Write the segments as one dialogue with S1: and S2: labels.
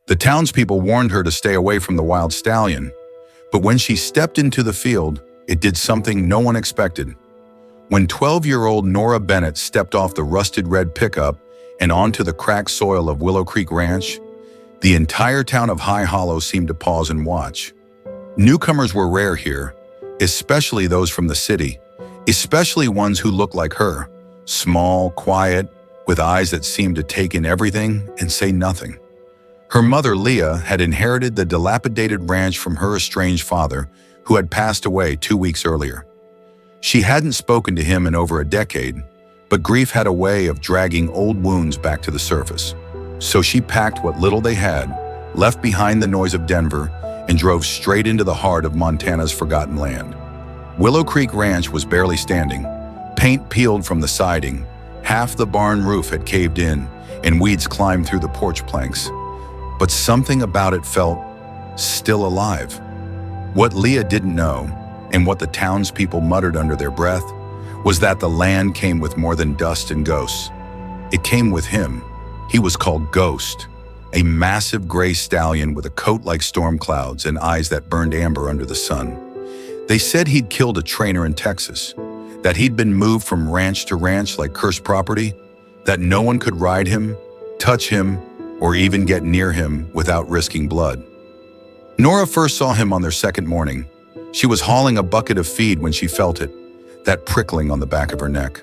S1: The townspeople warned her to stay away from the wild stallion, but when she stepped into the field, it did something no one expected. When 12-year-old Nora Bennett stepped off the rusted red pickup and onto the cracked soil of Willow Creek Ranch, the entire town of High Hollow seemed to pause and watch. Newcomers were rare here, especially those from the city, especially ones who looked like her, small, quiet, with eyes that seemed to take in everything and say nothing. Her mother, Leah, had inherited the dilapidated ranch from her estranged father, who had passed away 2 weeks earlier. She hadn't spoken to him in over a decade, but grief had a way of dragging old wounds back to the surface. So she packed what little they had, left behind the noise of Denver, and drove straight into the heart of Montana's forgotten land. Willow Creek Ranch was barely standing, paint peeled from the siding, half the barn roof had caved in, and weeds climbed through the porch planks. But something about it felt still alive. What Leah didn't know, and what the townspeople muttered under their breath, was that the land came with more than dust and ghosts. It came with him. He was called Ghost, a massive gray stallion with a coat like storm clouds and eyes that burned amber under the sun. They said he'd killed a trainer in Texas, that he'd been moved from ranch to ranch like cursed property, that no one could ride him, touch him, or even get near him without risking blood. Nora first saw him on their second morning. She was hauling a bucket of feed when she felt it, that prickling on the back of her neck.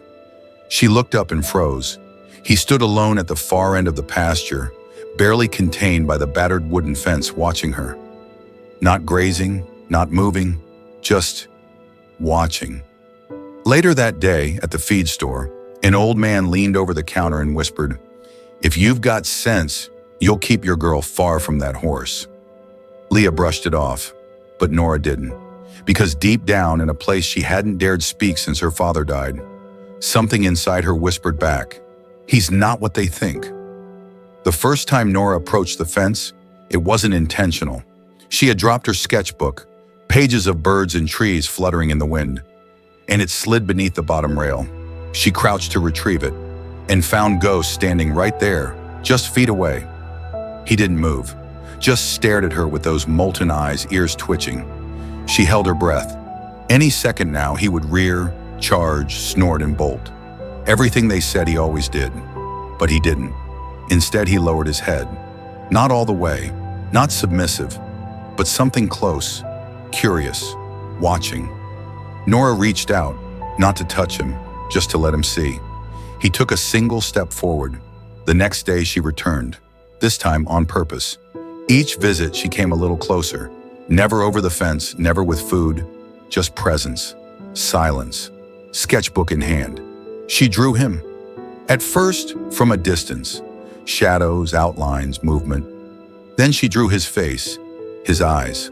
S1: She looked up and froze. He stood alone at the far end of the pasture, barely contained by the battered wooden fence, watching her. Not grazing, not moving, just watching. Later that day, at the feed store, an old man leaned over the counter and whispered, "If you've got sense, you'll keep your girl far from that horse." Leah brushed it off, but Nora didn't, because deep down in a place she hadn't dared speak since her father died, something inside her whispered back, "He's not what they think." The first time Nora approached the fence, it wasn't intentional. She had dropped her sketchbook, pages of birds and trees fluttering in the wind, and it slid beneath the bottom rail. She crouched to retrieve it, and found Ghost standing right there, just feet away. He didn't move, just stared at her with those molten eyes, ears twitching. She held her breath. Any second now he would rear, charge, snort, and bolt. Everything they said he always did, but he didn't. Instead, he lowered his head. Not all the way, not submissive, but something close, curious, watching. Nora reached out, not to touch him, just to let him see. He took a single step forward. The next day she returned, this time on purpose. Each visit she came a little closer, never over the fence, never with food, just presence, silence, sketchbook in hand. She drew him. At first, from a distance, shadows, outlines, movement. Then she drew his face, his eyes.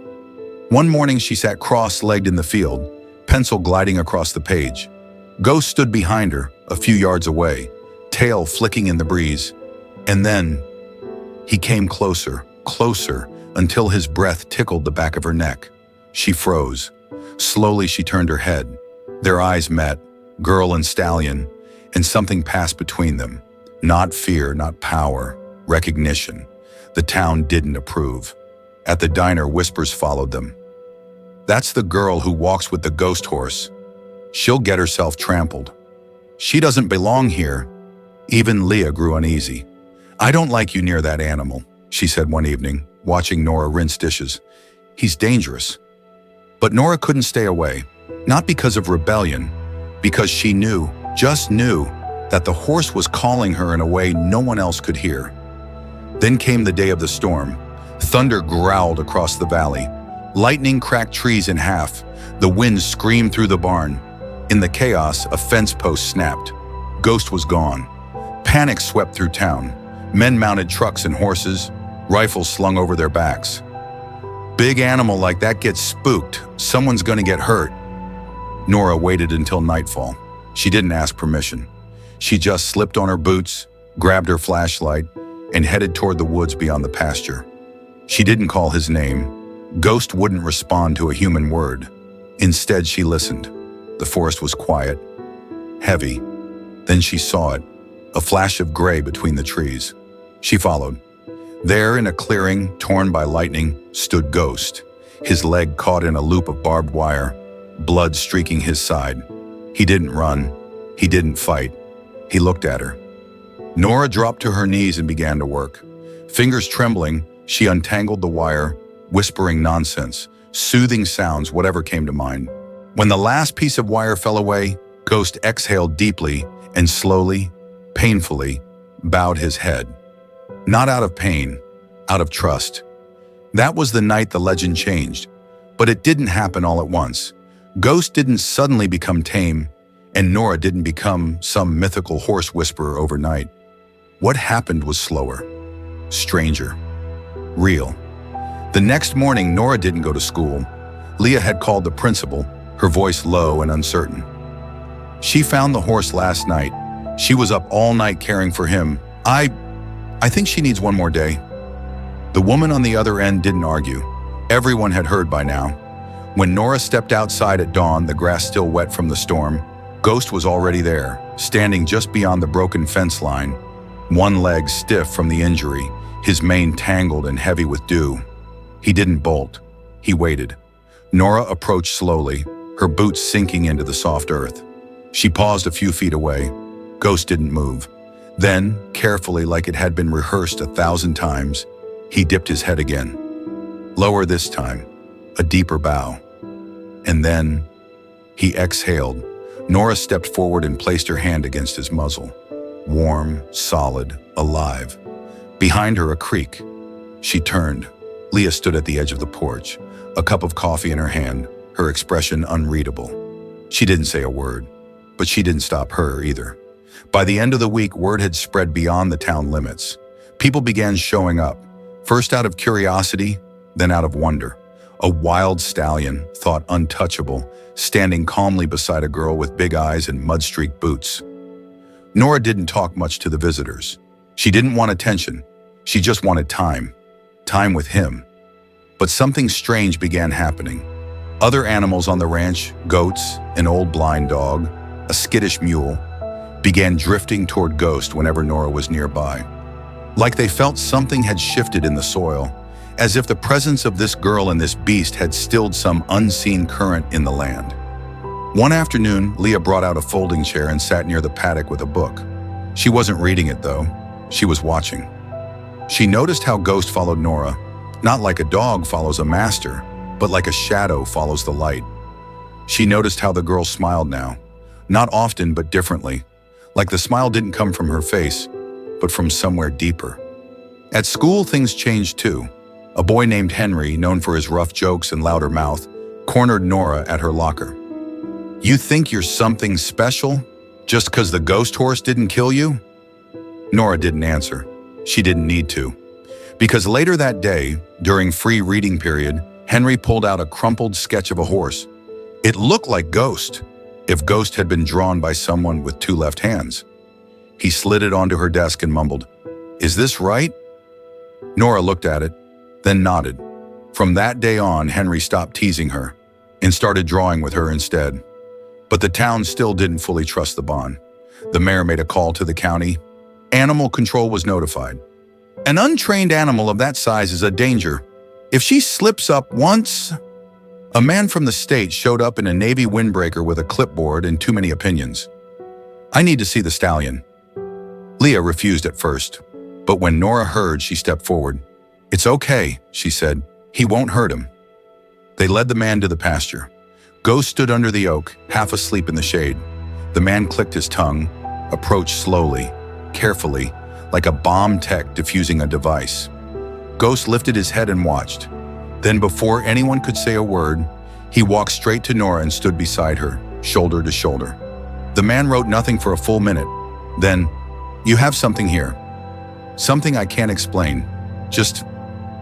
S1: One morning she sat cross-legged in the field, pencil gliding across the page. Ghost stood behind her, a few yards away, tail flicking in the breeze. And then he came closer, closer, until his breath tickled the back of her neck. She froze. Slowly she turned her head. Their eyes met, girl and stallion, and something passed between them. Not fear, not power, recognition. The town didn't approve. At the diner, whispers followed them. "That's the girl who walks with the ghost horse. She'll get herself trampled. She doesn't belong here." Even Leah grew uneasy. "I don't like you near that animal," she said one evening, watching Nora rinse dishes. "He's dangerous." But Nora couldn't stay away, not because of rebellion, because she knew, just knew, that the horse was calling her in a way no one else could hear. Then came the day of the storm. Thunder growled across the valley. Lightning cracked trees in half. The wind screamed through the barn. In the chaos, a fence post snapped. Ghost was gone. Panic swept through town. Men mounted trucks and horses, rifles slung over their backs. "Big animal like that gets spooked. Someone's gonna get hurt." Nora waited until nightfall. She didn't ask permission. She just slipped on her boots, grabbed her flashlight, and headed toward the woods beyond the pasture. She didn't call his name. Ghost wouldn't respond to a human word. Instead, she listened. The forest was quiet, heavy. Then she saw it, a flash of gray between the trees. She followed. There, in a clearing torn by lightning, stood Ghost, his leg caught in a loop of barbed wire, blood streaking his side. He didn't run. He didn't fight. He looked at her. Nora dropped to her knees and began to work. Fingers trembling, she untangled the wire, whispering nonsense, soothing sounds, whatever came to mind. When the last piece of wire fell away, Ghost exhaled deeply and slowly, painfully, bowed his head. Not out of pain, out of trust. That was the night the legend changed. But it didn't happen all at once. Ghost didn't suddenly become Tame, and Nora didn't become some mythical horse whisperer overnight. What happened was slower, stranger, real. The next morning, Nora didn't go to school. Leah had called the principal, her voice low and uncertain. She found the horse last night. She was up all night caring for him. I think she needs one more day. The woman on the other end didn't argue. Everyone had heard by now. When Nora stepped outside at dawn, the grass still wet from the storm, Ghost was already there, standing just beyond the broken fence line, one leg stiff from the injury, his mane tangled and heavy with dew. He didn't bolt. He waited. Nora approached slowly, her boots sinking into the soft earth. She paused a few feet away. Ghost didn't move. Then, carefully, like it had been rehearsed 1,000 times, he dipped his head again. Lower this time, a deeper bow. And then, he exhaled. Nora stepped forward and placed her hand against his muzzle. Warm, solid, alive. Behind her, a creak. She turned. Leah stood at the edge of the porch, a cup of coffee in her hand, her expression unreadable. She didn't say a word, but she didn't stop her either. By the end of the week, word had spread beyond the town limits. People began showing up, first out of curiosity, then out of wonder. A wild stallion, thought untouchable, standing calmly beside a girl with big eyes and mud-streaked boots. Nora didn't talk much to the visitors. She didn't want attention. She just wanted time. Time with him. But something strange began happening. Other animals on the ranch, goats, an old blind dog, a skittish mule, began drifting toward Ghost whenever Nora was nearby. Like they felt something had shifted in the soil, as if the presence of this girl and this beast had stilled some unseen current in the land. One afternoon, Leah brought out a folding chair and sat near the paddock with a book. She wasn't reading it, though. She was watching. She noticed how Ghost followed Nora, not like a dog follows a master, but like a shadow follows the light. She noticed how the girl smiled now, not often but differently, like the smile didn't come from her face, but from somewhere deeper. At school, things changed too. A boy named Henry, known for his rough jokes and louder mouth, cornered Nora at her locker. "You think you're something special just 'cause the ghost horse didn't kill you?" Nora didn't answer. She didn't need to. Because later that day, during free reading period, Henry pulled out a crumpled sketch of a horse. It looked like Ghost, if Ghost had been drawn by someone with two left hands. He slid it onto her desk and mumbled, "Is this right?" Nora looked at it, then nodded. From that day on, Henry stopped teasing her and started drawing with her instead. But the town still didn't fully trust the bond. The mayor made a call to the county. Animal control was notified. "An untrained animal of that size is a danger. If she slips up once..." A man from the state showed up in a Navy windbreaker with a clipboard and too many opinions. "I need to see the stallion." Leah refused at first, but when Nora heard, she stepped forward. "It's okay," she said. "He won't hurt him." They led the man to the pasture. Ghost stood under the oak, half asleep in the shade. The man clicked his tongue, approached slowly, carefully, like a bomb tech defusing a device. Ghost lifted his head and watched. Then, before anyone could say a word, he walked straight to Nora and stood beside her, shoulder to shoulder. The man wrote nothing for a full minute. Then, "You have something here. Something I can't explain. Just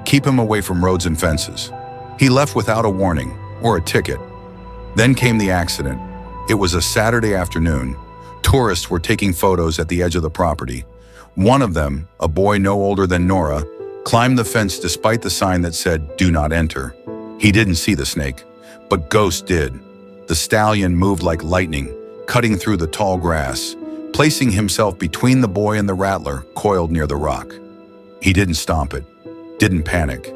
S1: keep him away from roads and fences." He left without a warning or a ticket. Then came the accident. It was a Saturday afternoon. Tourists were taking photos at the edge of the property. One of them, a boy no older than Nora, climbed the fence despite the sign that said, "Do not enter." He didn't see the snake, but Ghost did. The stallion moved like lightning, cutting through the tall grass, placing himself between the boy and the rattler coiled near the rock. He didn't stomp it. didn't panic.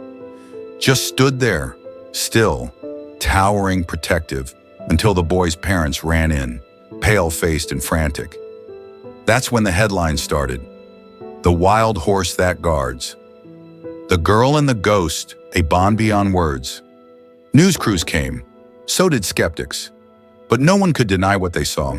S1: Just stood there, still, towering, protective, until the boy's parents ran in, pale-faced and frantic. That's when the headline started. The wild horse that guards. The girl and the ghost, a bond beyond words. News crews came. So did skeptics. But no one could deny what they saw.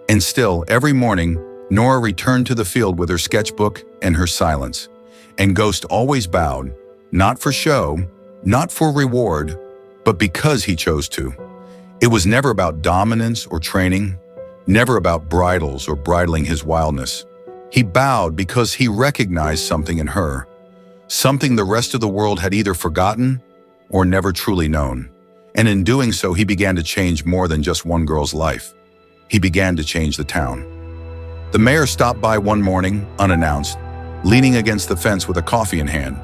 S1: And still, every morning, Nora returned to the field with her sketchbook and her silence. And Ghost always bowed, not for show, not for reward, but because he chose to. It was never about dominance or training, never about bridles or bridling his wildness. He bowed because he recognized something in her, something the rest of the world had either forgotten or never truly known. And in doing so, he began to change more than just one girl's life. He began to change the town. The mayor stopped by one morning, unannounced, leaning against the fence with a coffee in hand.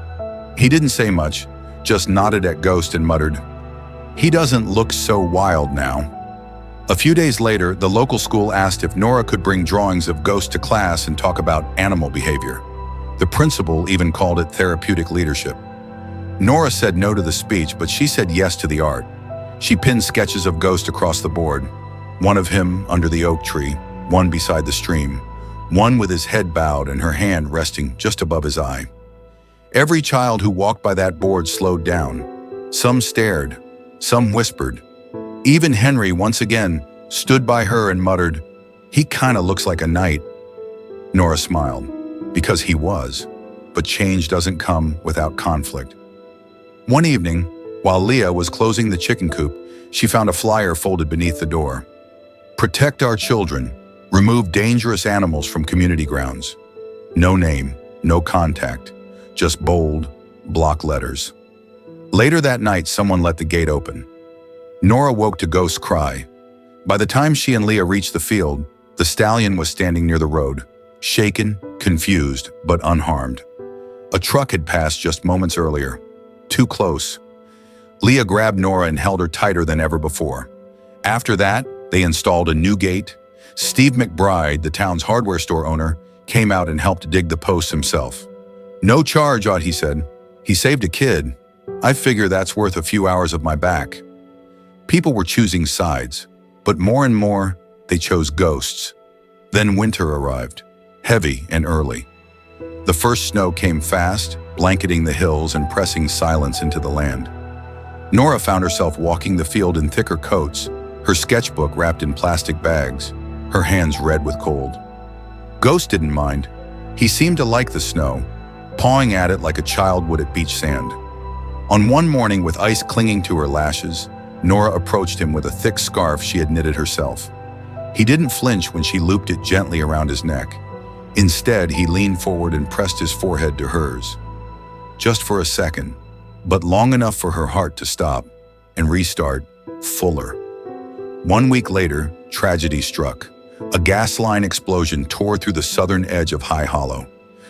S1: He didn't say much, just nodded at Ghost and muttered, "He doesn't look so wild now." A few days later, the local school asked if Nora could bring drawings of Ghost to class and talk about animal behavior. The principal even called it therapeutic leadership. Nora said no to the speech, but she said yes to the art. She pinned sketches of Ghost across the board, one of him under the oak tree, one beside the stream, one with his head bowed and her hand resting just above his eye. Every child who walked by that board slowed down. Some stared, some whispered. Even Henry, once again, stood by her and muttered, "He kinda looks like a knight." Nora smiled, because he was, but change doesn't come without conflict. One evening, while Leah was closing the chicken coop, she found a flyer folded beneath the door. "Protect our children. Remove dangerous animals from community grounds." No name, no contact, just bold, block letters. Later that night, someone let the gate open. Nora woke to Ghost's cry. By the time she and Leah reached the field, the stallion was standing near the road, shaken, confused, but unharmed. A truck had passed just moments earlier. Too close. Leah grabbed Nora and held her tighter than ever before. After that, they installed a new gate. Steve McBride, the town's hardware store owner, came out and helped dig the posts himself. "No charge, he said. He saved a kid. I figure that's worth a few hours of my back." People were choosing sides, but more and more, they chose Ghosts. Then winter arrived, heavy and early. The first snow came fast, blanketing the hills and pressing silence into the land. Nora found herself walking the field in thicker coats, her sketchbook wrapped in plastic bags, her hands red with cold. Ghost didn't mind. He seemed to like the snow, pawing at it like a child would at beach sand. On one morning, with ice clinging to her lashes, Nora approached him with a thick scarf she had knitted herself. He didn't flinch when she looped it gently around his neck. Instead, he leaned forward and pressed his forehead to hers. Just for a second, but long enough for her heart to stop and restart, fuller. 1 week later, tragedy struck. A gas line explosion tore through the southern edge of High Hollow.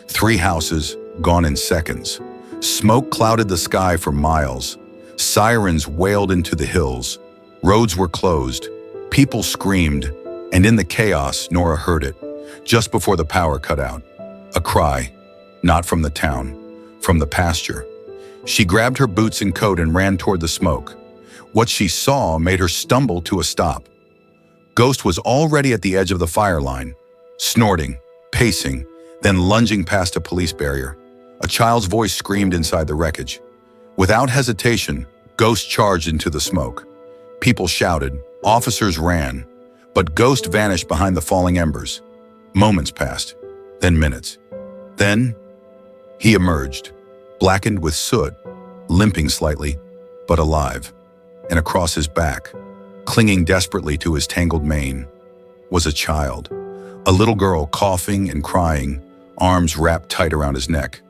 S1: 3 houses gone in seconds. Smoke clouded the sky for miles. Sirens wailed into the hills. Roads were closed. People screamed. And in the chaos, Nora heard it, just before the power cut out. A cry, not from the town, from the pasture. She grabbed her boots and coat and ran toward the smoke. What she saw made her stumble to a stop. Ghost was already at the edge of the fire line, snorting, pacing, then lunging past a police barrier. A child's voice screamed inside the wreckage. Without hesitation, Ghost charged into the smoke. People shouted, officers ran, but Ghost vanished behind the falling embers. Moments passed, then minutes. Then, he emerged, blackened with soot, limping slightly, but alive. And across his back, clinging desperately to his tangled mane, was a child, a little girl coughing and crying, arms wrapped tight around his neck.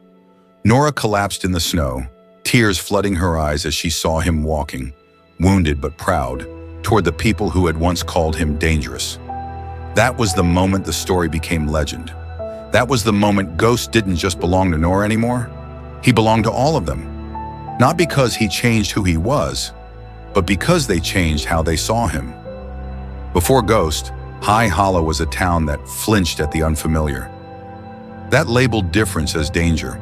S1: Nora collapsed in the snow, tears flooding her eyes as she saw him walking, wounded but proud, toward the people who had once called him dangerous. That was the moment the story became legend. That was the moment Ghost didn't just belong to Nora anymore. He belonged to all of them. Not because he changed who he was, but because they changed how they saw him. Before Ghost, High Hollow was a town that flinched at the unfamiliar. That labeled difference as danger.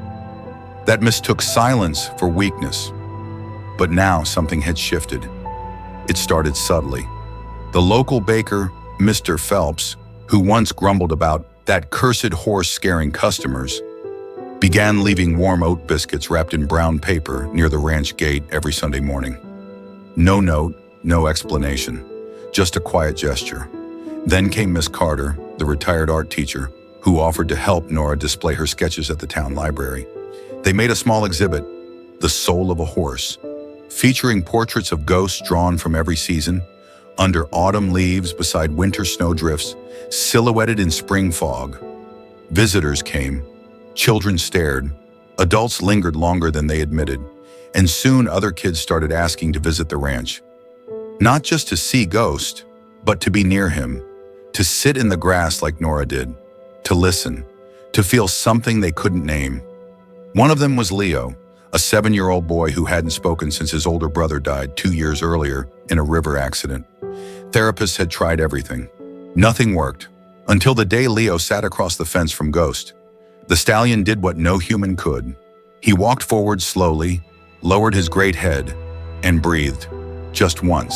S1: that mistook silence for weakness. But now something had shifted. It started subtly. The local baker, Mr. Phelps, who once grumbled about that cursed horse scaring customers, began leaving warm oat biscuits wrapped in brown paper near the ranch gate every Sunday morning. No note, no explanation, just a quiet gesture. Then came Miss Carter, the retired art teacher, who offered to help Nora display her sketches at the town library. They made a small exhibit, The Soul of a Horse, featuring portraits of ghosts drawn from every season, under autumn leaves beside winter snowdrifts, silhouetted in spring fog. Visitors came, children stared, adults lingered longer than they admitted, and soon other kids started asking to visit the ranch. Not just to see Ghost, but to be near him, to sit in the grass like Nora did, to listen, to feel something they couldn't name. One of them was Leo, a 7-year-old boy who hadn't spoken since his older brother died 2 years earlier in a river accident. Therapists had tried everything. Nothing worked, until the day Leo sat across the fence from Ghost. The stallion did what no human could. He walked forward slowly, lowered his great head, and breathed, just once,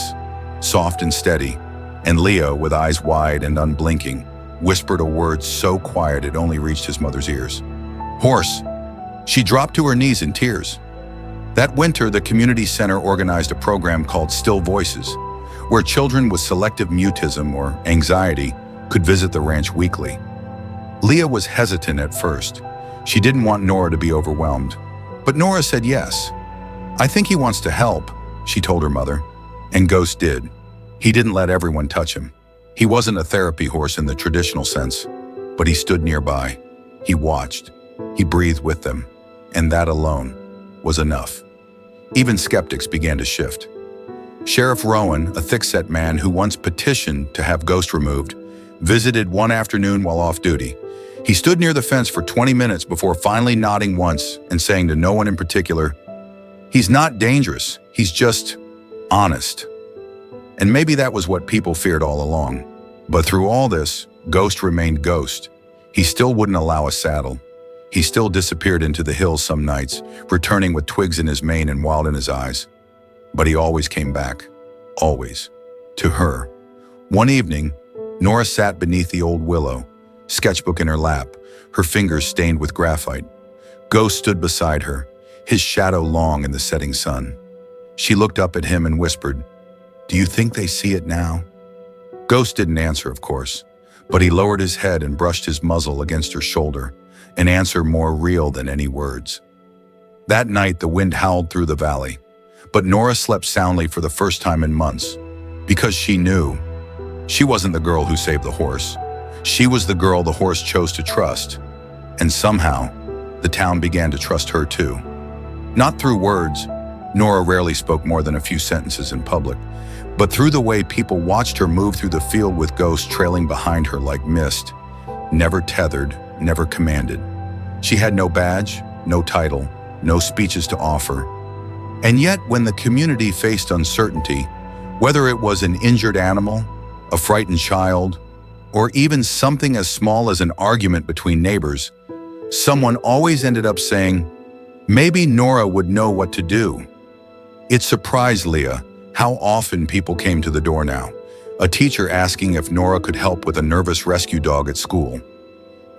S1: soft and steady, and Leo, with eyes wide and unblinking, whispered a word so quiet it only reached his mother's ears. Horse. She dropped to her knees in tears. That winter, the community center organized a program called Still Voices, where children with selective mutism or anxiety could visit the ranch weekly. Leah was hesitant at first. She didn't want Nora to be overwhelmed. But Nora said yes. I think he wants to help, she told her mother. And Ghost did. He didn't let everyone touch him. He wasn't a therapy horse in the traditional sense, but he stood nearby. He watched. He breathed with them. And that alone was enough. Even skeptics began to shift. Sheriff Rowan, a thick-set man who once petitioned to have Ghost removed, visited one afternoon while off duty. He stood near the fence for 20 minutes before finally nodding once and saying to no one in particular, "He's not dangerous, he's just honest." And maybe that was what people feared all along. But through all this, Ghost remained Ghost. He still wouldn't allow a saddle. He still disappeared into the hills some nights, returning with twigs in his mane and wild in his eyes. But he always came back. Always. To her. One evening, Nora sat beneath the old willow, sketchbook in her lap, her fingers stained with graphite. Ghost stood beside her, his shadow long in the setting sun. She looked up at him and whispered, "Do you think they see it now?" Ghost didn't answer, of course, but he lowered his head and brushed his muzzle against her shoulder, an answer more real than any words. That night, the wind howled through the valley, but Nora slept soundly for the first time in months, because she knew. She wasn't the girl who saved the horse. She was the girl the horse chose to trust. And somehow, the town began to trust her too. Not through words. Nora rarely spoke more than a few sentences in public, but through the way people watched her move through the field with Ghost trailing behind her like mist, never tethered, never commanded. She had no badge, no title, no speeches to offer. And yet, when the community faced uncertainty, whether it was an injured animal, a frightened child, or even something as small as an argument between neighbors, someone always ended up saying, maybe Nora would know what to do. It surprised Leah how often people came to the door now, a teacher asking if Nora could help with a nervous rescue dog at school,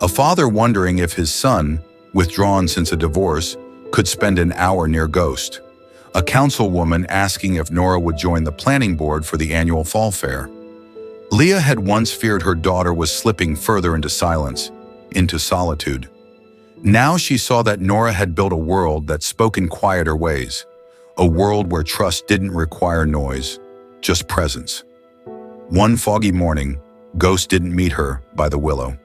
S1: a father wondering if his son, withdrawn since a divorce, could spend an hour near Ghost, a councilwoman asking if Nora would join the planning board for the annual fall fair. Leah had once feared her daughter was slipping further into silence, into solitude. Now she saw that Nora had built a world that spoke in quieter ways, a world where trust didn't require noise, just presence. One foggy morning, Ghost didn't meet her by the willow.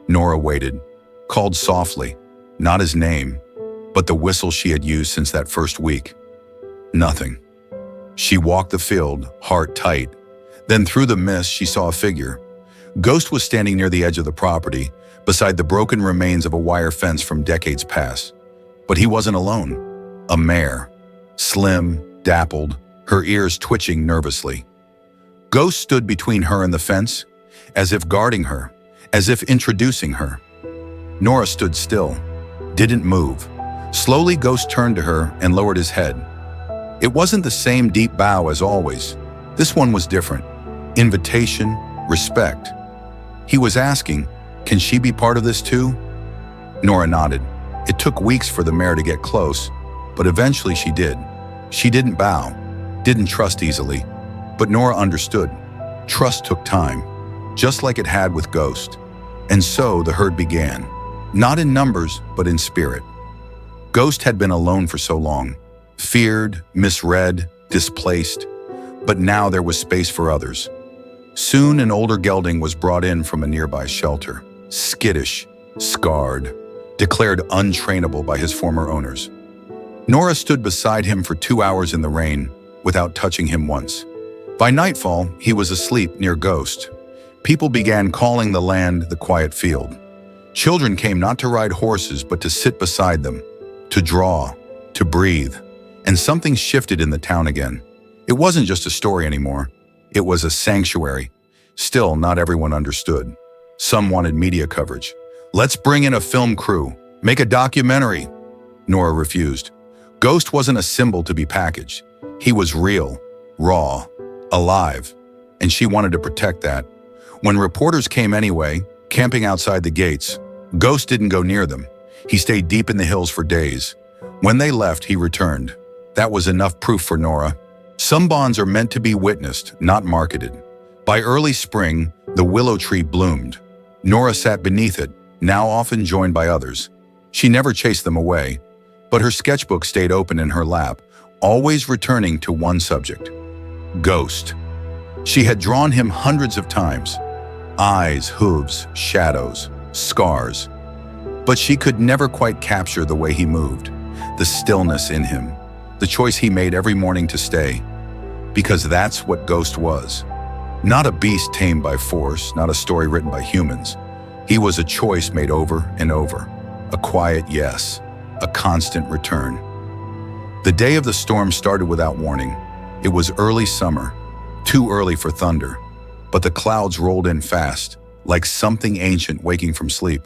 S1: Nora waited, called softly, not his name, but the whistle she had used since that first week. Nothing. She walked the field, heart tight. Then through the mist, she saw a figure. Ghost was standing near the edge of the property, beside the broken remains of a wire fence from decades past. But he wasn't alone. A mare. Slim, dappled, her ears twitching nervously. Ghost stood between her and the fence, as if guarding her, as if introducing her. Nora stood still, didn't move, Slowly, Ghost turned to her and lowered his head. It wasn't the same deep bow as always. This one was different. Invitation, respect. He was asking, can she be part of this too? Nora nodded. It took weeks for the mare to get close, but eventually she did. She didn't bow, didn't trust easily, but Nora understood. Trust took time, just like it had with Ghost. And so the herd began, not in numbers, but in spirit. Ghost had been alone for so long, feared, misread, displaced, but now there was space for others. Soon an older gelding was brought in from a nearby shelter, skittish, scarred, declared untrainable by his former owners. Nora stood beside him for 2 hours in the rain, without touching him once. By nightfall, he was asleep near Ghost. People began calling the land the quiet field. Children came not to ride horses, but to sit beside them, to draw, to breathe. And something shifted in the town again. It wasn't just a story anymore. It was a sanctuary. Still, not everyone understood. Some wanted media coverage. Let's bring in a film crew. Make a documentary. Nora refused. Ghost wasn't a symbol to be packaged. He was real, raw, alive, and she wanted to protect that. When reporters came anyway, camping outside the gates, Ghost didn't go near them. He stayed deep in the hills for days. When they left, he returned. That was enough proof for Nora. Some bonds are meant to be witnessed, not marketed. By early spring, the willow tree bloomed. Nora sat beneath it, now often joined by others. She never chased them away, but her sketchbook stayed open in her lap, always returning to one subject: Ghost. She had drawn him hundreds of times. Eyes, hooves, shadows, scars. But she could never quite capture the way he moved, the stillness in him, the choice he made every morning to stay. Because that's what Ghost was. Not a beast tamed by force, not a story written by humans. He was a choice made over and over. A quiet yes, a constant return. The day of the storm started without warning. It was early summer, too early for thunder, but the clouds rolled in fast, like something ancient waking from sleep.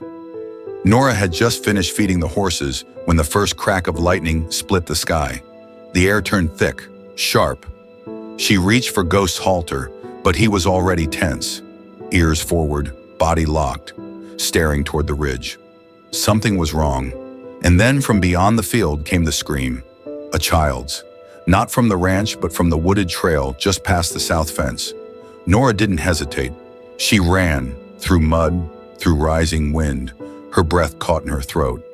S1: Nora had just finished feeding the horses when the first crack of lightning split the sky. The air turned thick, sharp. She reached for Ghost's halter, but he was already tense, ears forward, body locked, staring toward the ridge. Something was wrong. And then from beyond the field came the scream, a child's. Not from the ranch, but from the wooded trail just past the south fence. Nora didn't hesitate. She ran, through mud, through rising wind, her breath caught in her throat.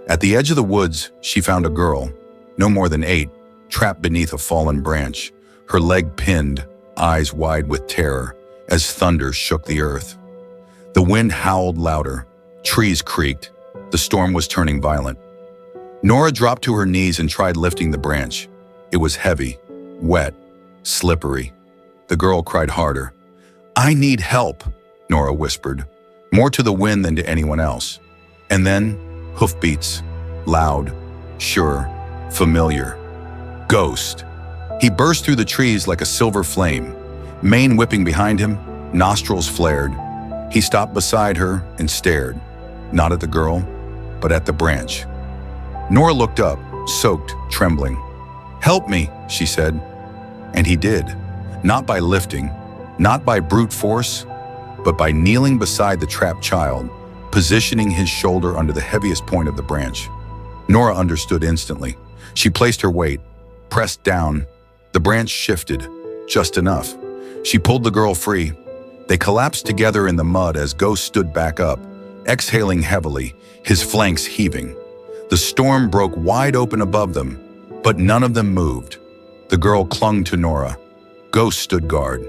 S1: At the edge of the woods, she found a girl, no more than 8, trapped beneath a fallen branch, her leg pinned, eyes wide with terror, as thunder shook the earth. The wind howled louder, trees creaked, the storm was turning violent. Nora dropped to her knees and tried lifting the branch. It was heavy, wet, slippery. The girl cried harder. "I need help," Nora whispered, more to the wind than to anyone else. And then, hoofbeats, loud, sure, familiar. Ghost. He burst through the trees like a silver flame, mane whipping behind him, nostrils flared. He stopped beside her and stared, not at the girl, but at the branch. Nora looked up, soaked, trembling. "Help me," she said. And he did, not by lifting, not by brute force, but by kneeling beside the trapped child, positioning his shoulder under the heaviest point of the branch. Nora understood instantly. She placed her weight, pressed down. The branch shifted, just enough. She pulled the girl free. They collapsed together in the mud as Ghost stood back up, exhaling heavily, his flanks heaving. The storm broke wide open above them, but none of them moved. The girl clung to Nora. Ghost stood guard.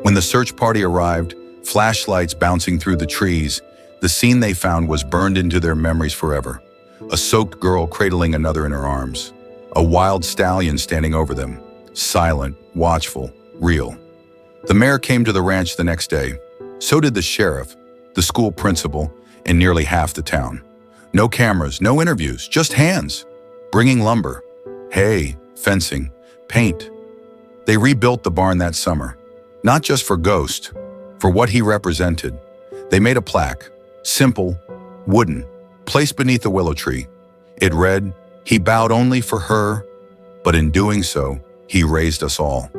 S1: When the search party arrived, flashlights bouncing through the trees, the scene they found was burned into their memories forever. A soaked girl cradling another in her arms. A wild stallion standing over them, silent, watchful, real. The mayor came to the ranch the next day. So did the sheriff, the school principal, and nearly half the town. No cameras, no interviews, just hands, bringing lumber, hay, fencing, paint. They rebuilt the barn that summer, not just for Ghost, for what he represented. They made a plaque, simple, wooden, placed beneath the willow tree. It read, "He bowed only for her, but in doing so, he raised us all."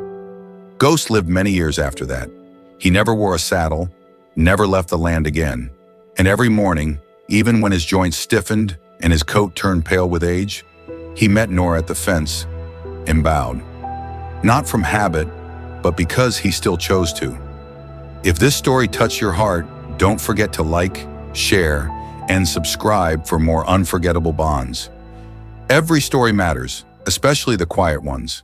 S1: Ghost lived many years after that. He never wore a saddle, never left the land again. And every morning, even when his joints stiffened and his coat turned pale with age, he met Nora at the fence and bowed. Not from habit, but because he still chose to. If this story touched your heart, don't forget to like, share, and subscribe for more unforgettable bonds. Every story matters, especially the quiet ones.